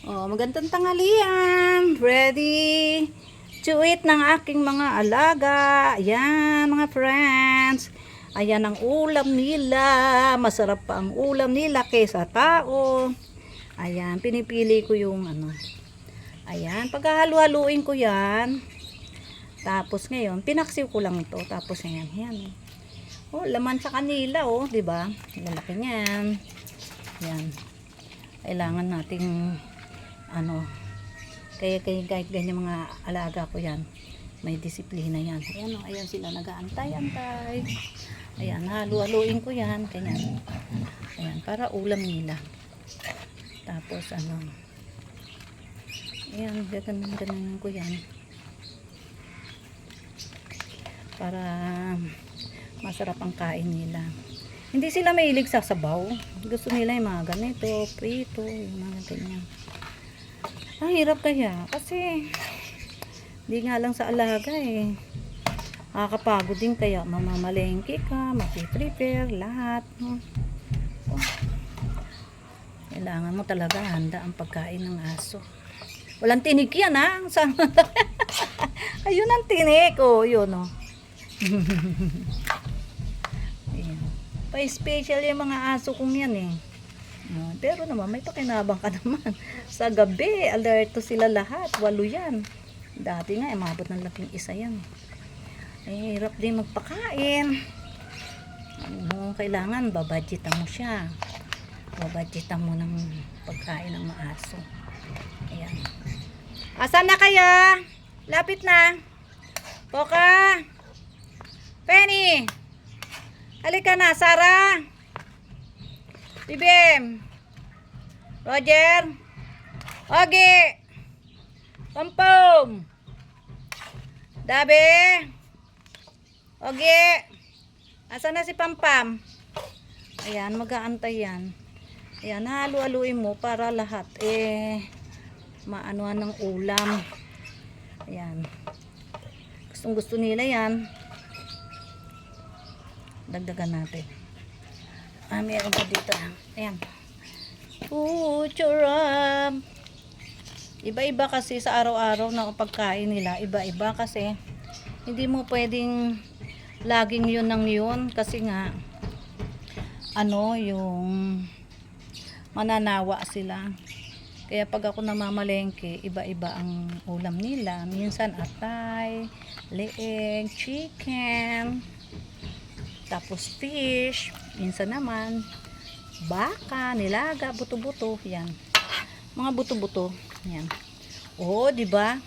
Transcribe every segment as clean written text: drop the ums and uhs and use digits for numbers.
Oh, magandang tanghalian. Ready to eat ng aking mga alaga. Ayan, mga friends. Ayan ang ulam nila. Masarap pa ang ulam nila kaysa tao. Ayan, pinipili ko yung ano. Ayan, paghahalu-haluin ko yan. Tapos ngayon, pinaksiw ko lang ito. Tapos ayan, ayan. Oh, laman sa kanila, oh, 'di ba? Lalaki niyan. Ayan. Kailangan nating ano, kaya kahit ganyan mga alaga ko yan, may disiplina yan. Ayan o, ayan sila nag-aantay-antay. Ayan, halu-haluin ko yan, ganyan. Ayan, para ulam nila. Tapos ano, ayan, ganun ko yan. Para masarap ang kain nila. Hindi sila mahilig sa sabaw. Gusto nila yung mga ganito, prito, yung mga ganyan. Ang hirap kaya kasi hindi nga lang sa alaga eh. Nakakapagod din kaya mamamalengke ka, mag-prepare, lahat. No? So, kailangan mo talaga handa ang pagkain ng aso. Walang tinik yan ha. Ayun ang tinik. Oh, yun oh. Pa-special yung mga aso kong yan eh. Pero naman may pakinabang ka naman. Sa gabi, alerto sila lahat. 8 yan. Dati nga, mabot ng laking isa yan. Eh, hirap din magpakain. Ano, kailangan, babadgetan mo siya. Babadgetan mo ng pagkain ng mga aso. Ayan. Asan na kayo? Lapit na. Poka. Penny. Halika na, Sarah. Bibim. Roger. Ogi. Pampom. Dabe. Ogi. Asan na si Pampam? Ayan, mag-aantay yan. Ayan, halu-haluin mo para lahat maanuan ng ulam. Ayan. Gustong gusto nila yan. Dagdagan natin. Meron pa dito. Ayan. Charap. Iba-iba kasi sa araw-araw na pagkain nila. Iba-iba kasi hindi mo pwedeng laging yun ng yun. Kasi nga ano, yung mananawa sila. Kaya pag ako namamalengke, iba-iba ang ulam nila. Minsan atay, leeg, chicken, tapos fish, minsan naman baka, nilaga, buto-buto, yan. Mga buto-buto, yan. Oh, di ba?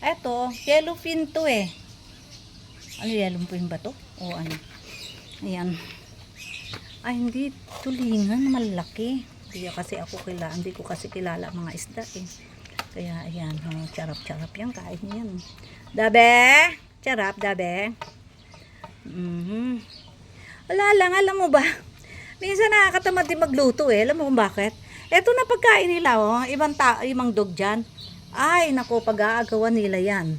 Eto, yellowfin to eh. Ano yellowfin ba to? O ano? Ayan. Ay, hindi tulingan, malaki. Hindi ko kasi kilala mga isda eh. Kaya ayan, oh, charap-charap yan, kain yan. Dabe? Charap, dabe? Wala lang, alam mo ba? Minsan nakakatamad din magluto eh. Alam mo kung bakit? Eto na pagkain nila, oh. Ibang dog dyan. Ay, naku, pag-aagawan nila yan.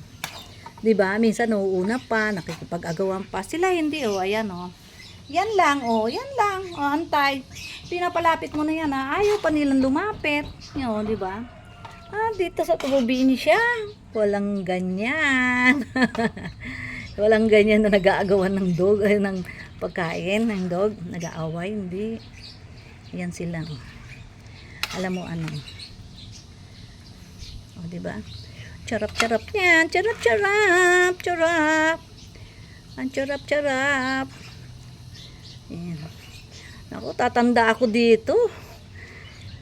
Diba? Minsan nauuna pa, nakikipag-agawan pa. Sila hindi, oh. Ayan, oh. Yan lang, oh. Yan lang. Oh, antay. Pinapalapit mo na yan, ha. Ayaw pa nilang lumapit. Yun, diba? Dito sa tububini siya. Walang ganyan. Walang ganyan na nag-aagawan ng dog, ay ng pagkain ng dog, nag-aaway, hindi. Yan sila. Alam mo ano? O, di ba? Charap-charap yan. Charap-charap. Charap. Ang charap-charap. Yan. Naku, tatanda ako dito.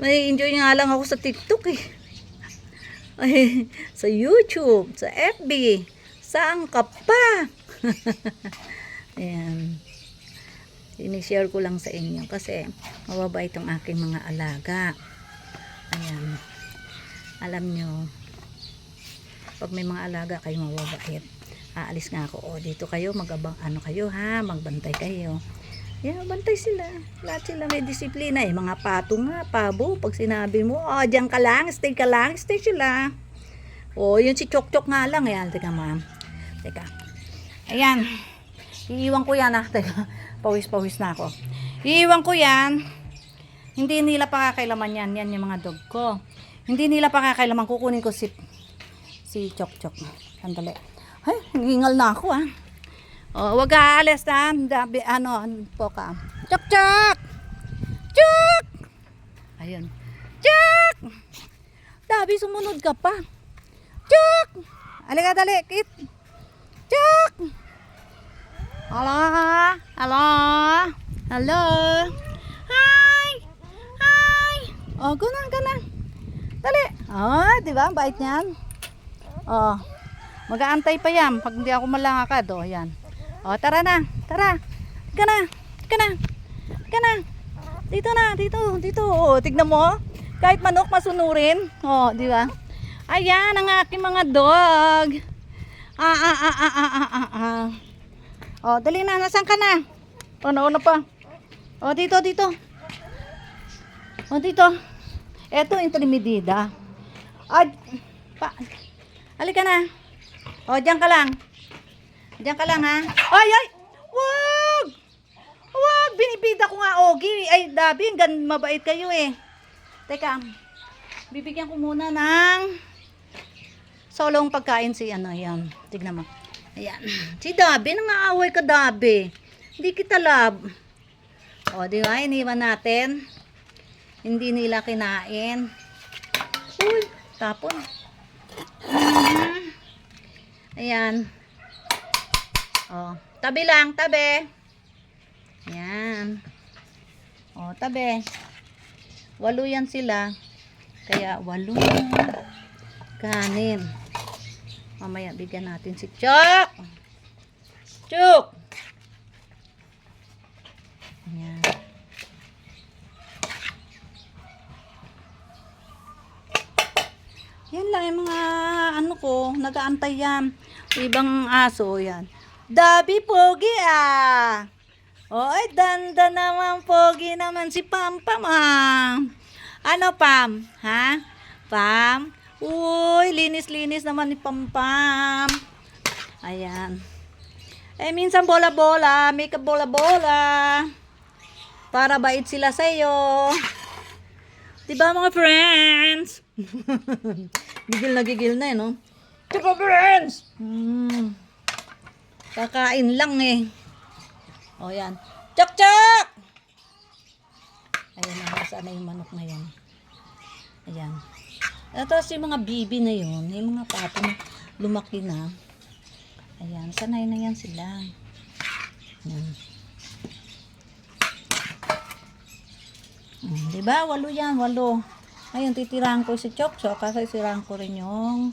May enjoy nga lang ako sa TikTok eh. Ay, sa YouTube, sa FB. Saan ka pa? Ayan. Sinishare ko lang sa inyo kasi mababait ang aking mga alaga. Ayan. Alam nyo, pag may mga alaga kayo mababait, aalis nga ako. O, dito kayo, ano kayo ha, magbantay kayo. Ayan, bantay sila. Lahat sila may disiplina eh. Mga pato nga, pabo. Pag sinabi mo, dyan ka lang, stay sila. O, yun si Chok-Chok nga lang. Ayan, teka ma'am. Teka. Ayan. Iiwan ko yan ah. Teka. Pawis-pawis na ako. Iiwan ko yan. Hindi nila pakakailaman yan. Yan yung mga dog ko. Hindi nila pakakailaman. Kukunin ko si Chok Chok. Sandali. Ay, hingal na ako ah. Oh, wag aalis na. Dabi, ano, po ka. Chok Chok! Chok! Ayun. Chok! Dabi, sumunod ka pa. Chok! Halika, dali, Kit. Chok! Hello? Hello? Hello? Hi! Hi! Oh, gana. Dali. Oh, di ba? Bait niyan. Oh. Mag-aantay pa yan pag hindi ako malangakad. Oh, yan. Oh, tara na. Tara. Tika na. Dito. Oh, tignan mo. Kahit manok masunurin. Oh, di ba? Ayan ang aking mga dog. Oh, dali na. Nasaan ka na? Oh, nauna pa. Oh, dito. Oh, dito. Eto, intermedida. Halika na. Oh, diyan ka lang. Diyan ka lang, ha? Ay! Wag! Binibida ko nga, Ogie. Ay, Dabi, mabait kayo eh. Teka, bibigyan ko muna ng solong pagkain si ano, yan. Tignan mo. Ayan. Si Dabi, nangaaway ka, Dabi. Hindi kita love. O, di ba? Iniwan natin. Hindi nila kinain. Uy, tapon. Ayan. O, tabi lang, tabi. Ayan. O, tabi. 8 yan sila. Kaya 8 kanin. Mamaya bigyan natin si Chok. Chok. Ayan. Yan lang yung mga ano ko, nag-aantay yan. Ibang aso yan. Dabi, pogi ah. Oy, danda naman, pogi naman si Pam ah. Ano Pam? Ha? Pam? Uy, linis-linis naman ni Pam. Ayan. Eh, minsan bola-bola, make up bola-bola. Para bait sila sa'yo. Diba mga friends? Gigil na eh, no? Diba friends? Kakain lang eh. O yan. Chok! Ayan na, saan na yung manok na yun? Ayan. Tapos yung mga bibi na yun, yung mga pato na lumaki na. Ayan, sanay na yan sila. Ayan. Diba? 8 yan, 8. Ngayon, titirahan ko si Chok Chok kasi sirahan ko rin yung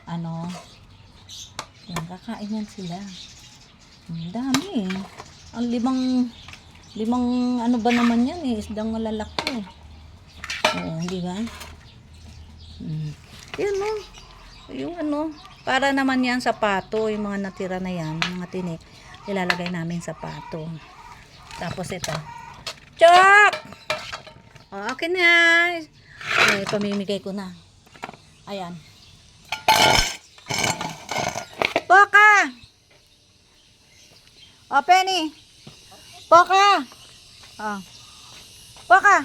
ano. Yan, kakain yan sila. Ang dami eh. Ang limang ano ba naman yan eh, isdang malalaki. Oo, di ba? Yan no. Yung ano, para naman yan sa pato, yung mga natira na yan, mga tinik, ilalagay namin sa pato. Tapos ito. Chok! O, okay na. Ay, pamimigay ko na. Ayan. Poka! O, Penny. Poka! O. Poka!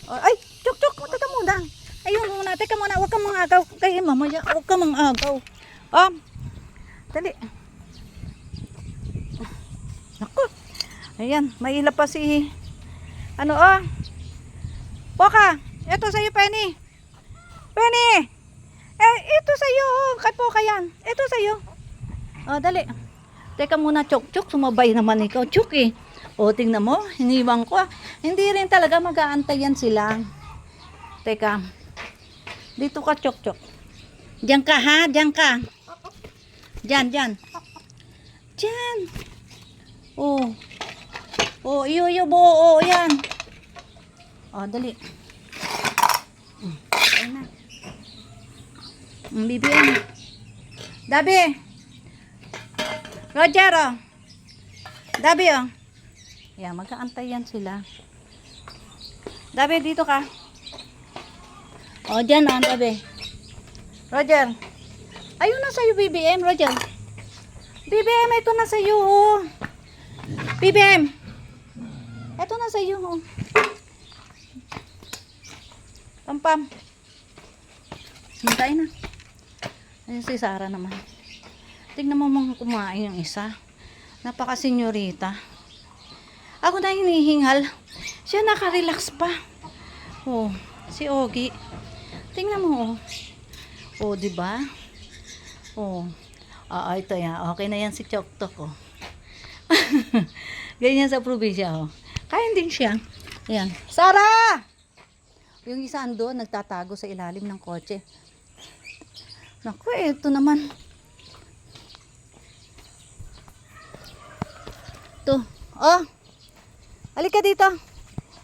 O, ay, Chok, teka muna. Ayun muna, teka muna. Huwag kang mangagaw. Kaya mamaya, huwag kang mangagaw. O, dali. Naku. Ayan, mailap pa si ano Poka, ito sa'yo, Penny. Penny! Ito sa'yo. Kay Poka yan. Ito sa'yo. O, dali. Teka muna, Chok. Sumabay naman ikaw, Chok eh. O, tingnan mo. Hiniwang ko. Hindi rin talaga mag-aantay yan sila. Teka. Dito ka, Chok. Diyan ka, ha? Diyan ka. Diyan. Diyan. O. O, iyo, buo. O, yan. O, dali. Ayun na. BBM. Dabi. Roger, o. Dabi, o. Yan, magkaantay yan sila. Dabi, dito ka. O, dyan, o, Dabi. Roger. Ayun na sa'yo, BBM, Roger. BBM, ito na sa'yo, o. BBM. Ito na sa'yo, o. Pam Pam. Hintay na. Ayun si Sarah naman. Tignan mo mga kumain yung isa. Napaka-senyorita. Ako na hinihingal. Siya naka-relax pa. Oh, si Ogie. Tingnan mo. Oh, di ba? Oh. Ito yan. Okay na yan si Choktok, oh. Ganyan sa probinsya, oh. Kain din siya. Ayan. Sarah! Yung isa doon, nagtatago sa ilalim ng kotse. Naku, ito naman. Ito. Oh! Halika dito.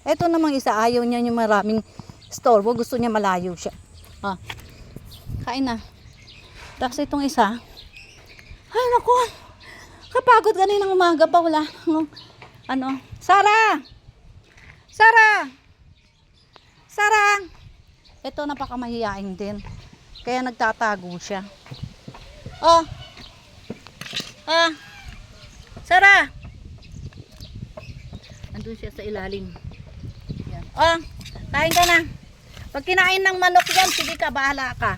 Ito namang isa, ayaw niya yung maraming storbo. Gusto niya malayo siya. Oh. Kain na. Tapos itong isa. Ay, naku. Kapagod kaninang umaga pa. Wala. Ano? Sarah! Sarah! Sarah! Ito, napakamahiyain din. Kaya nagtatago siya. Oh! Oh! Sarah! Andun siya sa ilalim. Yan. Oh! Kain ka na. Pag kinain ng manok yan, sige ka, bahala ka.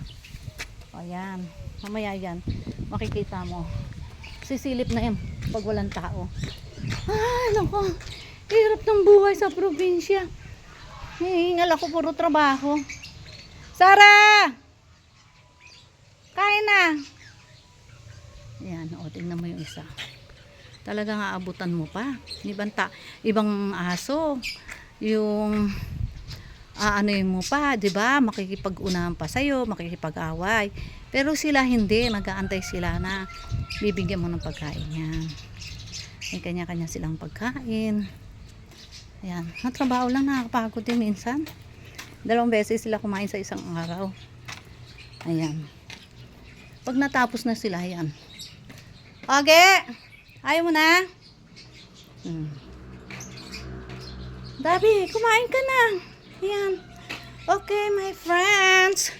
O yan. Mamaya yan. Makikita mo. Sisilip na yan pag walang tao. Ay, naku. Hirap ng buhay sa probinsya. Hihingal ako, puro trabaho. Sarah! Kain na. Yan, o, tingnan mo yung isa. Talagang aabutan mo pa. Ibang aso. Yung aanoy mo pa, 'di ba? Makikipag-unahan pa sa'yo, makikipag-away. Pero sila hindi, nag-aantay sila na bibigyan mo ng pagkain yan. May kanya-kanya silang pagkain. Ayan, natrabaho lang, nakakapagod din minsan. 2 beses sila kumain sa isang araw. Ayan. Pag natapos na sila, yan. Okay, ayaw mo na? Dabi, kumain ka na. Ayan. Okay, my friends.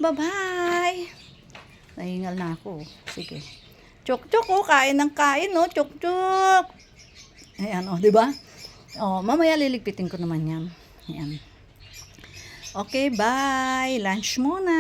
Bye-bye. Nahingal na ako. Sige. Chok-chok, oh. Kain ng kain, oh. Chok-chok. Ayan, oh. Diba? Oh, mamaya liligpitin ko naman yan. Ayan. Okay, bye. Lunch muna.